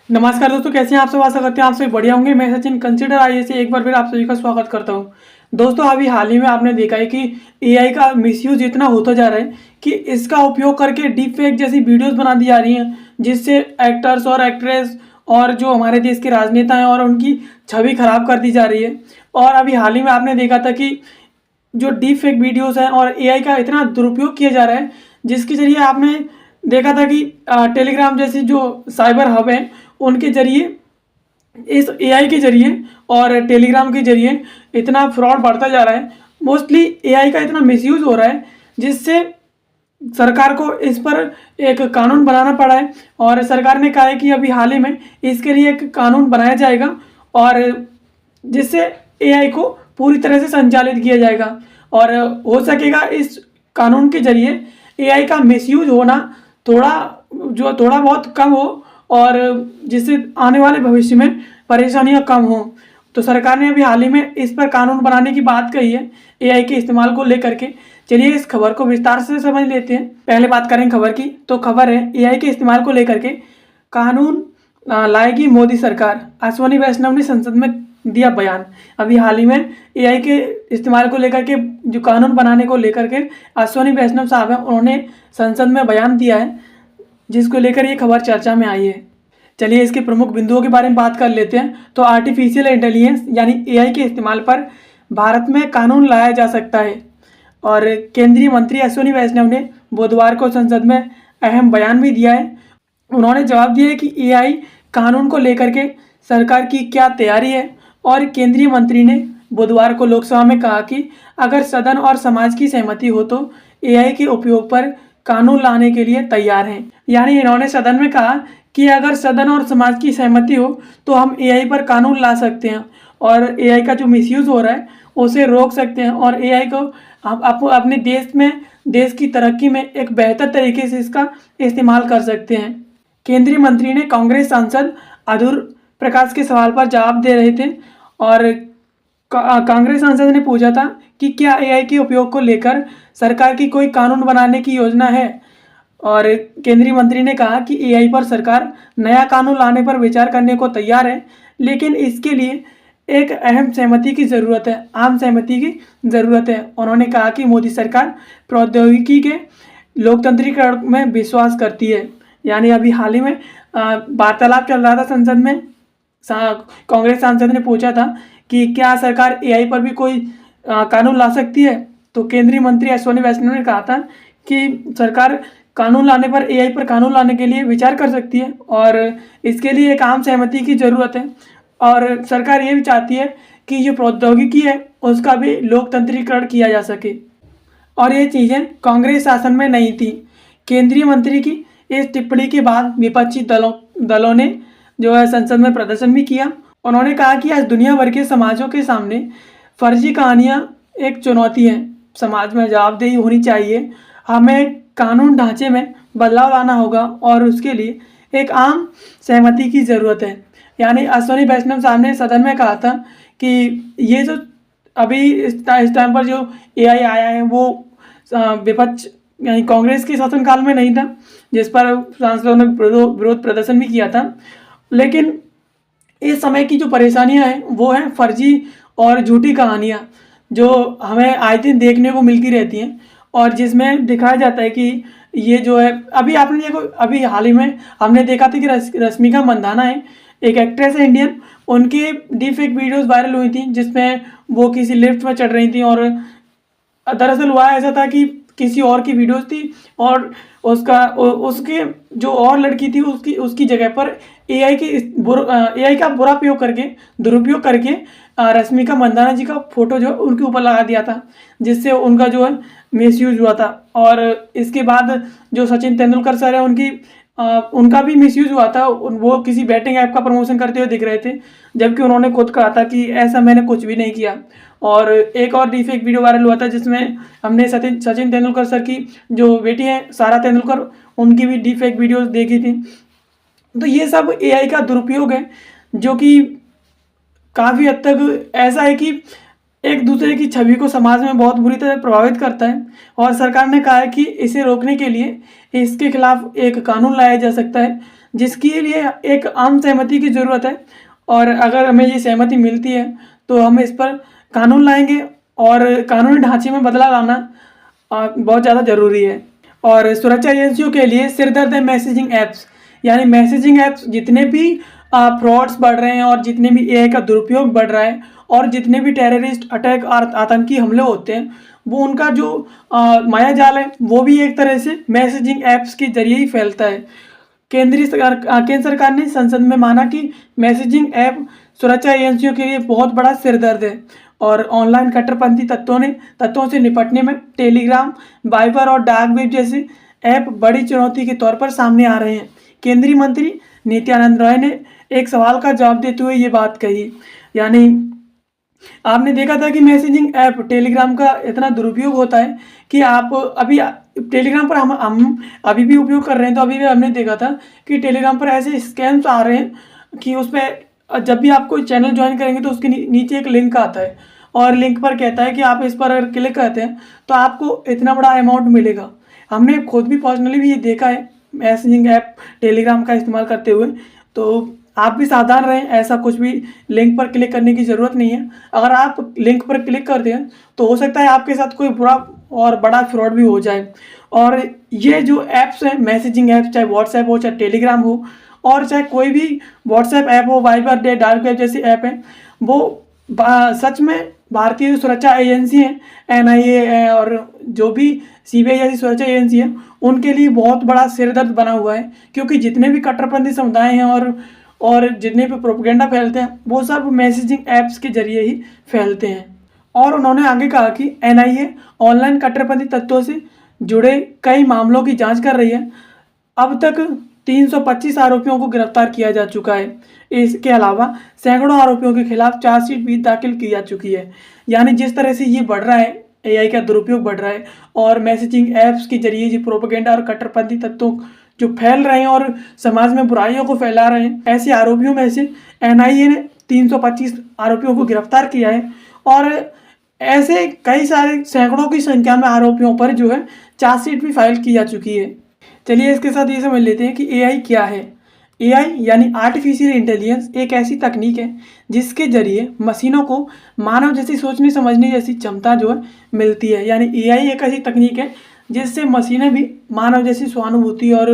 नमस्कार दोस्तों, कैसे हैं आप सब। आशा करते हैं आप सभी बढ़िया होंगे। मैं सचिन कंसिडर आईए से एक बार फिर आप सभी का स्वागत करता हूं। दोस्तों, अभी हाल ही में आपने देखा है कि एआई का मिसयूज इतना होता जा रहा है कि इसका उपयोग करके डीप फेक जैसी वीडियोस बना दी जा रही हैं, जिससे एक्टर्स और एक्ट्रेस और जो हमारे देश के राजनेता हैं और उनकी छवि खराब कर दी जा रही है। और अभी हाल ही में आपने देखा था कि जो डीप फेक वीडियोस हैं और एआई का इतना दुरुपयोग किया जा रहा है, जिसके जरिए आपने देखा था कि टेलीग्राम जैसी जो साइबर हब हैं उनके जरिए, इस एआई के जरिए और टेलीग्राम के जरिए इतना फ्रॉड बढ़ता जा रहा है। मोस्टली एआई का इतना मिसयूज हो रहा है, जिससे सरकार को इस पर एक कानून बनाना पड़ा है। और सरकार ने कहा है कि अभी हाल ही में इसके लिए एक कानून बनाया जाएगा और जिससे एआई को पूरी तरह से संचालित किया जाएगा और हो सकेगा इस कानून के जरिए एआई का मिसयूज होना थोड़ा बहुत कम हो और जिससे आने वाले भविष्य में परेशानियां कम हो। तो सरकार ने अभी हाल ही में इस पर कानून बनाने की बात कही है एआई के इस्तेमाल को लेकर के। चलिए इस खबर को विस्तार से समझ लेते हैं। पहले बात करें खबर की, तो खबर है एआई के इस्तेमाल को लेकर के कानून लाएगी मोदी सरकार। अश्विनी वैष्णव ने संसद में दिया बयान। अभी हाल ही में एआई के इस्तेमाल को लेकर के जो कानून बनाने को लेकर के अश्विनी वैष्णव साहब हैं, उन्होंने संसद में बयान दिया है, जिसको लेकर ये खबर चर्चा में आई है। चलिए इसके प्रमुख बिंदुओं के बारे में बात कर लेते हैं। तो आर्टिफिशियल इंटेलिजेंस यानी एआई के इस्तेमाल पर भारत में कानून लाया जा सकता है। और केंद्रीय मंत्री अश्विनी वैष्णव ने बुधवार को संसद में अहम बयान भी दिया है। उन्होंने जवाब दिया है कि एआई कानून को लेकर के सरकार की क्या तैयारी है। और केंद्रीय मंत्री ने बुधवार को लोकसभा में कहा कि अगर सदन और समाज की सहमति हो तो एआई के उपयोग पर कानून लाने के लिए तैयार हैं। यानी इन्होंने सदन में कहा कि अगर सदन और समाज की सहमति हो तो हम एआई पर कानून ला सकते हैं और एआई का जो मिसयूज हो रहा है उसे रोक सकते हैं और एआई को अपने देश की तरक्की में एक बेहतर तरीके से इसका इस्तेमाल कर सकते हैं। केंद्रीय मंत्री ने कांग्रेस सांसद अधूर प्रकाश के सवाल पर जवाब दे रहे थे और कांग्रेस सांसद ने पूछा था कि क्या एआई के उपयोग को लेकर सरकार की कोई कानून बनाने की योजना है। और केंद्रीय मंत्री ने कहा कि एआई पर सरकार नया कानून लाने पर विचार करने को तैयार है, लेकिन इसके लिए एक अहम सहमति की ज़रूरत है, आम सहमति की ज़रूरत है। उन्होंने कहा कि मोदी सरकार प्रौद्योगिकी के लोकतंत्रीकरण में विश्वास करती है। यानी अभी हाल ही में वार्तालाप चल रहा था संसद में। कांग्रेस सांसद ने पूछा था कि क्या सरकार एआई पर भी कोई कानून ला सकती है। तो केंद्रीय मंत्री अश्विनी वैष्णव ने कहा था कि सरकार कानून लाने पर एआई पर कानून लाने के लिए विचार कर सकती है और इसके लिए एक आम सहमति की ज़रूरत है। और सरकार ये भी चाहती है कि जो प्रौद्योगिकी है उसका भी लोकतंत्रीकरण किया जा सके। और ये चीज़ें कांग्रेस शासन में नहीं थी। केंद्रीय मंत्री की इस टिप्पणी के बाद विपक्षी दलों ने जो है संसद में प्रदर्शन भी किया। उन्होंने कहा कि आज दुनिया भर के समाजों के सामने फर्जी कहानियाँ एक चुनौती है। समाज में जवाबदेही होनी चाहिए। हमें कानून ढांचे में बदलाव लाना होगा और उसके लिए एक आम सहमति की ज़रूरत है। यानी अश्विनी वैष्णव साहब ने सदन में कहा था कि ये जो अभी इस टाइम पर जो एआई आया है वो विपक्ष यानी कांग्रेस के शासनकाल में नहीं था, जिस पर सांसदों ने विरोध प्रदर्शन भी किया था। लेकिन इस समय की जो परेशानियां हैं वो हैं फर्जी और झूठी कहानियां, जो हमें आए दिन देखने को मिलती रहती हैं और जिसमें दिखाया जाता है कि ये जो है अभी आपने देखो, अभी हाल ही में हमने देखा था कि रश्मिका मंदाना है, एक एक्ट्रेस है इंडियन, उनकी डीप फेक वीडियोस वायरल हुई थी जिसमें वो किसी लिफ्ट में चढ़ रही थी और दरअसल हुआ ऐसा था कि किसी और की वीडियोस थी और उसके जो और लड़की थी उसकी जगह पर एआई का बुरा प्रयोग करके दुरुपयोग करके रश्मिका मंदाना जी का फोटो जो उनके ऊपर लगा दिया था, जिससे उनका जो है मिसयूज हुआ था। और इसके बाद जो सचिन तेंदुलकर सर है उनका भी मिसयूज हुआ था। वो किसी बैटिंग ऐप का प्रमोशन करते हुए दिख रहे थे, जबकि उन्होंने खुद कहा था कि ऐसा मैंने कुछ भी नहीं किया। और एक और डीफेक वीडियो वायरल हुआ था जिसमें हमने सचिन तेंदुलकर सर की जो बेटी है सारा तेंदुलकर, उनकी भी डीफेक वीडियोस देखी थी। तो ये सब एआई का दुरुपयोग है, जो कि काफ़ी हद तक ऐसा है कि एक दूसरे की छवि को समाज में बहुत बुरी तरह प्रभावित करता है। और सरकार ने कहा है कि इसे रोकने के लिए इसके खिलाफ एक कानून लाया जा सकता है, जिसके लिए एक आम सहमति की ज़रूरत है। और अगर हमें ये सहमति मिलती है तो हम इस पर कानून लाएंगे और कानूनी ढांचे में बदलाव लाना बहुत ज़्यादा ज़रूरी है। और सुरक्षा एजेंसियों के लिए सिरदर्द है मैसेजिंग ऐप्स, यानी मैसेजिंग ऐप्स जितने भी फ्रॉड्स बढ़ रहे हैं और जितने भी एआई का दुरुपयोग बढ़ रहा है और जितने भी टेररिस्ट अटैक और आतंकी हमले होते हैं, वो उनका जो माया जाल है वो भी एक तरह से मैसेजिंग ऐप्स के जरिए ही फैलता है। केंद्र सरकार ने संसद में माना कि मैसेजिंग ऐप सुरक्षा एजेंसियों के लिए बहुत बड़ा सिरदर्द है और ऑनलाइन कट्टरपंथी तत्वों से निपटने में टेलीग्राम, वाइबर और डार्क वेब जैसे ऐप बड़ी चुनौती के तौर पर सामने आ रहे हैं। केंद्रीय मंत्री नित्यानंद राय ने एक सवाल का जवाब देते हुए ये बात कही। यानी आपने देखा था कि मैसेजिंग ऐप टेलीग्राम का इतना दुरुपयोग होता है कि आप अभी टेलीग्राम पर हम अभी भी उपयोग कर रहे हैं, तो अभी भी हमने देखा था कि टेलीग्राम पर ऐसे स्कैम्स आ रहे हैं कि उसमें जब भी आप कोई चैनल ज्वाइन करेंगे तो उसके नीचे एक लिंक आता है और लिंक पर कहता है कि आप इस पर अगर क्लिक करते हैं तो आपको इतना बड़ा अमाउंट मिलेगा। हमने खुद भी पर्सनली भी ये देखा है मैसेजिंग ऐप टेलीग्राम का इस्तेमाल करते हुए। तो आप भी सावधान रहें, ऐसा कुछ भी लिंक पर क्लिक करने की ज़रूरत नहीं है। अगर आप लिंक पर क्लिक करते हैं तो हो सकता है आपके साथ कोई बुरा और बड़ा फ्रॉड भी हो जाए। और ये जो ऐप्स हैं मैसेजिंग ऐप्स, चाहे व्हाट्सएप हो, चाहे टेलीग्राम हो, और चाहे कोई भी व्हाट्सएप ऐप हो, वाइबर डे, डार्क वेब जैसी ऐप हैं, वो सच में भारतीय सुरक्षा एजेंसी हैं, एनआईए है और जो भी सीबीआई जैसी सुरक्षा एजेंसी है, उनके लिए बहुत बड़ा सिरदर्द बना हुआ है। क्योंकि जितने भी कट्टरपंथी समुदाय हैं और जितने भी प्रोपेगेंडा फैलते हैं वो सब मैसेजिंग ऐप्स के जरिए ही फैलते हैं। और उन्होंने आगे कहा कि एनआईए ऑनलाइन कट्टरपंथी तत्वों से जुड़े कई मामलों की जांच कर रही है। अब तक 325 आरोपियों को गिरफ्तार किया जा चुका है। इसके अलावा सैकड़ों आरोपियों के खिलाफ चार्जशीट भी दाखिल की जा चुकी है। यानी जिस तरह से ये बढ़ रहा है, एआई का दुरुपयोग बढ़ रहा है और मैसेजिंग ऐप्स के जरिए जो प्रोपेगेंडा और कट्टरपंथी तत्वों जो फैल रहे हैं और समाज में बुराइयों को फैला रहे हैं, ऐसे आरोपियों में से एनआईए ने 325 आरोपियों को गिरफ्तार किया है। और ऐसे कई सारे सैकड़ों की संख्या में आरोपियों पर जो है चार्जशीट भी फाइल की जा चुकी है। चलिए इसके साथ ये समझ लेते हैं कि एआई क्या है। एआई यानी आर्टिफिशियल इंटेलिजेंस एक ऐसी तकनीक है जिसके जरिए मशीनों को मानव जैसी सोचने समझने जैसी क्षमता जो है मिलती है। यानी एआई एक ऐसी तकनीक है जिससे मशीनें भी मानव जैसी सहानुभूति और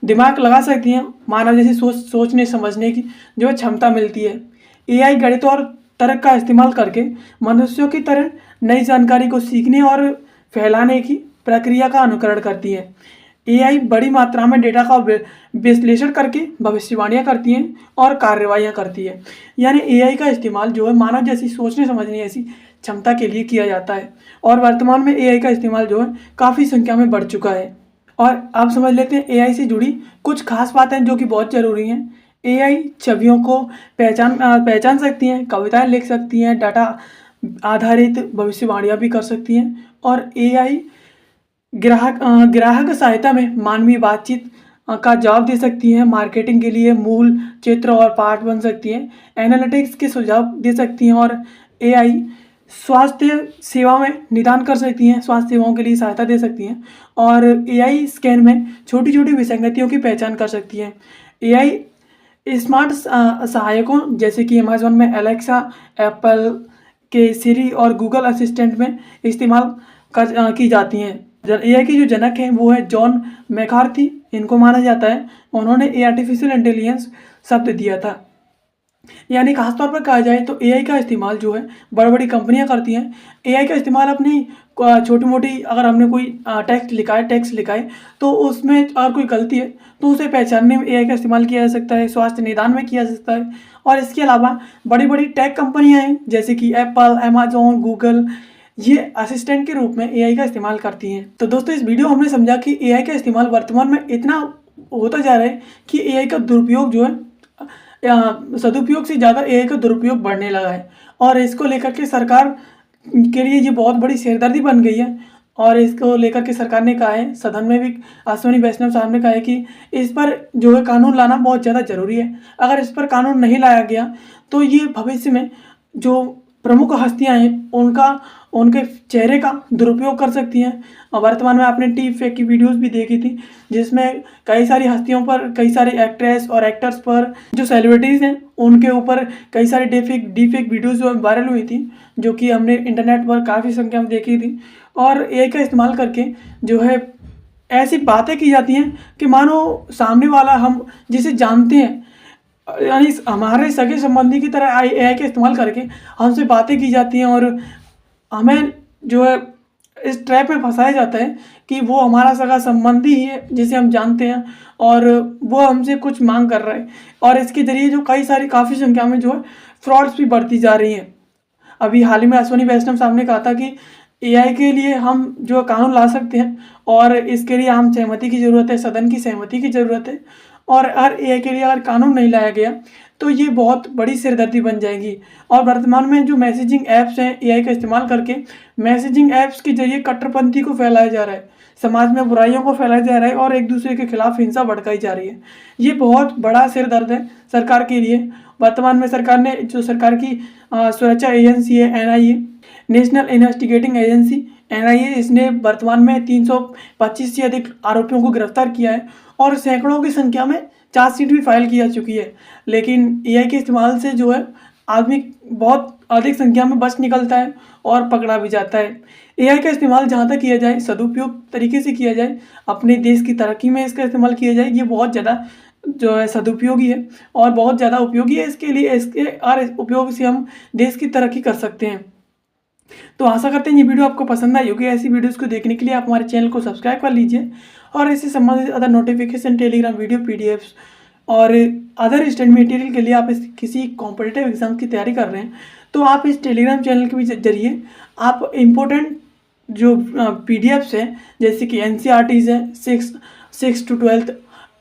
दिमाग लगा सकती हैं, मानव जैसी सोचने समझने की जो क्षमता मिलती है। एआई गणित और तर्क का इस्तेमाल करके मनुष्यों की तरह नई जानकारी को सीखने और फैलाने की प्रक्रिया का अनुकरण करती है। एआई बड़ी मात्रा में डेटा का विश्लेषण करके भविष्यवाणियाँ करती हैं और कार्रवाइयाँ करती है। यानी एआई का इस्तेमाल जो है मानव जैसी सोचने समझने जैसी क्षमता के लिए किया जाता है और वर्तमान में एआई का इस्तेमाल जो है काफ़ी संख्या में बढ़ चुका है। और आप समझ लेते हैं एआई से जुड़ी कुछ खास बातें जो कि बहुत ज़रूरी हैं। एआई छवियों को पहचान सकती हैं, कविताएं लिख सकती हैं, डाटा आधारित भविष्यवाणियाँ भी कर सकती हैं और एआई ग्राहक सहायता में मानवीय बातचीत का जवाब दे सकती हैं, मार्केटिंग के लिए मूल चित्र और पाठ बन सकती हैं, एनालिटिक्स के सुझाव दे सकती हैं और एआई स्वास्थ्य सेवा में निदान कर सकती हैं, स्वास्थ्य सेवाओं के लिए सहायता दे सकती हैं और एआई स्कैन में छोटी छोटी विसंगतियों की पहचान कर सकती है। एआई स्मार्ट सहायकों जैसे कि अमेजोन में एलेक्सा, एप्पल के सिरी और गूगल असिस्टेंट में इस्तेमाल की जाती हैं। एआई के जो जनक हैं वो है जॉन मैकार्थी, इनको माना जाता है, उन्होंने आर्टिफिशियल इंटेलिजेंस शब्द दिया था। यानी खासतौर पर कहा जाए तो एआई का इस्तेमाल जो है बड़ी बड़ी कंपनियां करती हैं। एआई का इस्तेमाल अपनी छोटी मोटी, अगर हमने कोई टेक्स्ट लिखा है तो उसमें अगर कोई गलती है तो उसे पहचानने में एआई का इस्तेमाल किया जा सकता है, स्वास्थ्य निदान में किया जा सकता है। और इसके अलावा बड़ी बड़ी टेक कंपनियाँ हैं जैसे कि एप्पल, अमेजोन, गूगल, ये असिस्टेंट के रूप में एआई का इस्तेमाल करती हैं। तो दोस्तों इस वीडियो में हमने समझा कि एआई का इस्तेमाल वर्तमान में इतना होता जा रहा है कि एआई का दुरुपयोग जो है सदुपयोग से ज़्यादा एआई का दुरुपयोग बढ़ने लगा है और इसको लेकर के सरकार के लिए ये बहुत बड़ी सिरदर्दी बन गई है। और इसको लेकर के सरकार ने कहा है, सदन में भी अश्विनी वैष्णव साहब ने कहा है कि इस पर जो है कानून लाना बहुत ज़्यादा ज़रूरी है। अगर इस पर कानून नहीं लाया गया तो ये भविष्य में जो प्रमुख हस्तियां हैं उनके चेहरे का दुरुपयोग कर सकती हैं। और वर्तमान में आपने डीप फेक की वीडियोस भी देखी थी, जिसमें कई सारी हस्तियों पर, कई सारे एक्ट्रेस और एक्टर्स पर, जो सेलिब्रिटीज़ हैं उनके ऊपर कई सारी डीप फेक वीडियोज़ जो वायरल हुई थी, जो कि हमने इंटरनेट पर काफ़ी संख्या में देखी थी। और एआई का इस्तेमाल करके जो है ऐसी बातें की जाती हैं कि मानो सामने वाला हम जिसे जानते हैं, यानी हमारे सगे संबंधी की तरह एआई का इस्तेमाल करके हमसे बातें की जाती हैं और हमें जो है इस ट्रैप में फंसाया जाता है कि वो हमारा सगा संबंधी ही है जिसे हम जानते हैं और वो हमसे कुछ मांग कर रहा है। और इसके ज़रिए जो काफ़ी संख्या में जो है फ्रॉड्स भी बढ़ती जा रही हैं। अभी हाल ही में अश्विनी वैष्णव साहब ने कहा था कि एआई के लिए हम जो कानून ला सकते हैं और इसके लिए हम सहमति की ज़रूरत है, सदन की सहमति की ज़रूरत है। और हर एआई के लिए अगर कानून नहीं लाया गया तो ये बहुत बड़ी सिरदर्दी बन जाएगी। और वर्तमान में जो मैसेजिंग ऐप्स हैं, एआई का इस्तेमाल करके मैसेजिंग ऐप्स के जरिए कट्टरपंथी को फैलाया जा रहा है, समाज में बुराइयों को फैलाया जा रहा है और एक दूसरे के खिलाफ हिंसा भड़काई जा रही है। ये बहुत बड़ा सिर दर्द है सरकार के लिए। वर्तमान में सरकार ने जो सरकार की सुरक्षा एजेंसी है NIA, national investigating agency NIA, इसने वर्तमान में 325 से अधिक आरोपियों को गिरफ्तार किया है और सैकड़ों की संख्या में चार्जशीट भी फाइल की जा चुकी है। लेकिन एआई के इस्तेमाल से जो है आदमी बहुत अधिक संख्या में बच निकलता है और पकड़ा भी जाता है। एआई का इस्तेमाल जहाँ तक किया जाए, सदुपयोग तरीके से किया जाए, अपने देश की तरक्की में इसका इस्तेमाल किया जाए, ये बहुत ज़्यादा जो है सदुपयोगी है और बहुत ज़्यादा उपयोगी है। इसके लिए इसके हर उपयोग से हम देश की तरक्की कर सकते हैं। तो आशा करते हैं ये वीडियो आपको पसंद आई होगी। ऐसी वीडियोस को देखने के लिए आप हमारे चैनल को सब्सक्राइब कर लीजिए और इससे संबंधित other notification, Telegram video, PDFs और अदर स्टडी मटेरियल के लिए आप किसी कॉम्पिटिटिव एग्जाम की तैयारी कर रहे हैं तो आप इस टेलीग्राम चैनल के भी जरिए आप इम्पोर्टेंट जो पीडीएफ्स हैं, जैसे कि एनसीईआरटीज़ हैं 6 to 12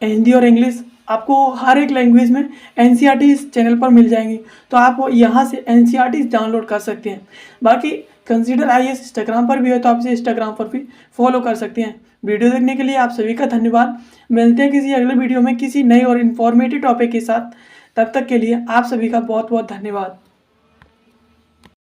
हिंदी और इंग्लिश, आपको हर एक लैंग्वेज में एनसीईआरटी चैनल पर मिल जाएंगी। तो आप यहाँ से एनसीईआरटी डाउनलोड कर सकते हैं। बाकी कंसीडर आईएएस इंस्टाग्राम पर भी है, तो आप इसे इंस्टाग्राम पर भी फॉलो कर सकते हैं। वीडियो देखने के लिए आप सभी का धन्यवाद। मिलते हैं किसी अगले वीडियो में किसी नए और इन्फॉर्मेटिव टॉपिक के साथ। तब तक के लिए आप सभी का बहुत बहुत धन्यवाद।